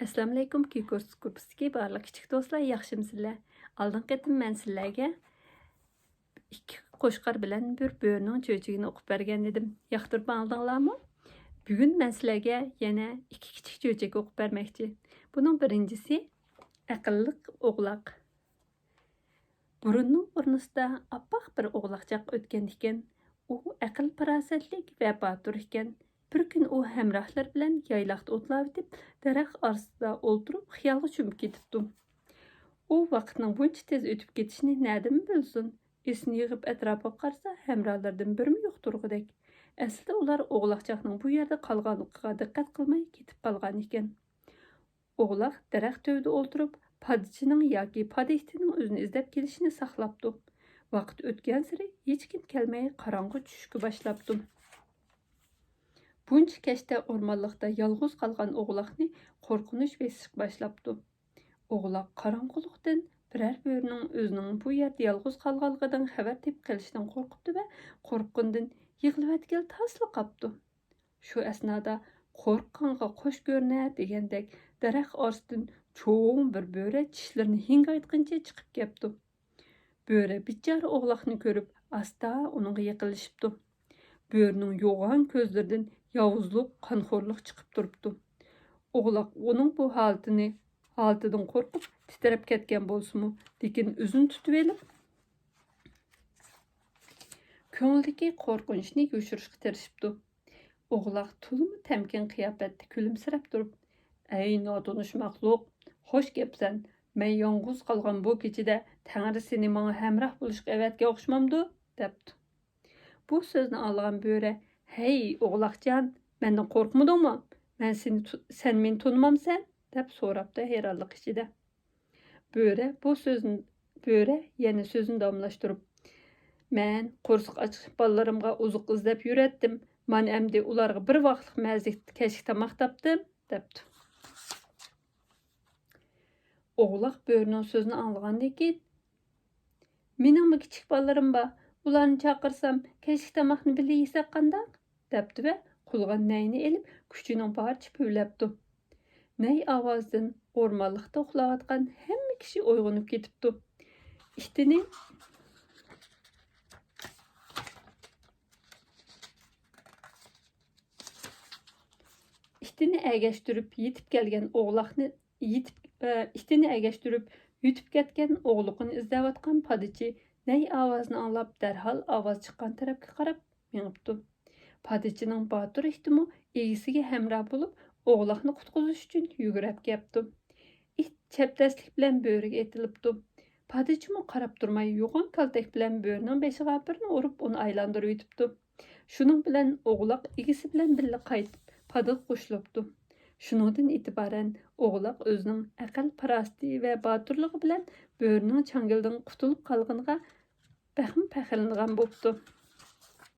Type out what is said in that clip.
Assalomu alaykum kurs kursiga barliq kichik do'stlar, yaxshimisilar? Oldingi qatim men sizlarga ikki qo'shqar bilan bir bo'rining cho'chigini o'qib bergan edim. Yoqtirib oldinglarmi? Bugun men sizlarga yana ikki kichik cho'chak o'qib bermoqchi. Buning birinchisi aqlliq o'g'loq. Burunning o'rnisida oppoq bir o'g'loqchaq o'tgan ekan. U aql farosatlik va botur ekan. Bir kun u hamrohlar bilan yayloqda o'tlayotib, daraxt ostida o'ltirib xiyolga cho'mib ketibdi. U vaqtning buncha tez o'tib ketishini nədimi bilsin? Esini yig'ib atrofiga qarasa, hamrohlardan birimi yo'q turg'idek. Aslida ular o'g'loqchaqning bu yerda qolganligiga diqqat qilmay ketib qolgan ekan. O'g'loq daraxt tövida o'ltirib, padchining yoki padehtining o'zini izlab kelishini saqlabdi. Vaqt o'tgan sari hech kim kelmay qorong'i tushishga boshlabdi. Buncha kechda o'rmonlikda yolg'iz qolgan o'g'loqni qo'rqinish va siq boshlabdi. O'g'loq qorong'ulikdan biror bo'rining o'zining bu yerda yolg'iz qolganligidan xabar tepib kelishidan qo'rqibdi va qo'rqqandan yig'layotgan tasli qopdi. Shu asnoda qo'rqqanga qo'sh ko'rinar degandek daraxt ostidan cho'ng bir bo'ri tishlarini hingaytgancha chiqib kelibdi. Bo'ri bichora o'g'loqni ko'rib asta uningga yaqinlashibdi. Bo'rining yo'g'on ko'zlaridan yovuzlik, qonxo'rlik chiqib turibdi. O'g'loq uning bu holatidan qo'rqib titrab ketgan bo'lsa-mu, lekin o'zini tutib olib, ko'nglidagi qo'rqinchni yo'shirishga tirishibdi. O'g'loq to'limi tamkin qiyofatda kulimsirab turib, "Ey notanish maxluq, xo'sh gapsan. Men yolg'iz qolgan bu kechida Tangri seni menga hamroh bo'lishga avatga o'xshamamdi?" debdi. Bu so'zni olgan bo'ri, "Hey o'g'loqjon, mendan qo'rqmadingmi? Sen meni tanimamsan?" deb so'rabdi hayronlik ichida. Bo'ri yana so'zini davomlashtirib, "Men qo'rsiq och bolalarimga uzuq izlab yuratdim. Men endi ularga bir vaqtlik mazlik kechki tomoq topdim" debdi. O'g'loq bo'rining so'zini anglagandan keyin, "Meningmi kichik bolalarim bor? Ularni chaqirsam, kechki tomoqni birga yesak qandoq?" debdi va qo'lga nayni elib, kuchining boricha puvlabdi. Nay ovozidan o'rmonlikda uxlayotgan hamma kishi uyg'onib ketibdi. Itini agashtirib yetib kelgan o'g'loqni yutib ketgan o'g'liqni izlayotgan padichi nay ovozini anglab darhol ovoz chiqqan tarafga qarab minibdi. Padichining botur ihtimi egisiga hamroh bo'lib, o'g'loqni qutqizish uchun yugurib kelibdi. It chapdastlik bilan bo'riga etilibdi. Padichimi qarab turmay yo'g'on kaltak bilan bo'rining beshiga birini urib uni aylantirib yutibdi. Shuning bilan o'g'loq egisi bilan birga qaytib padil qo'shilibdi. Shuningdan e'tiboran o'g'loq o'zining aql farosati va boturligi bilan bo'rining changildan qutulib qolganiga baxm faxrlangan bo'pti.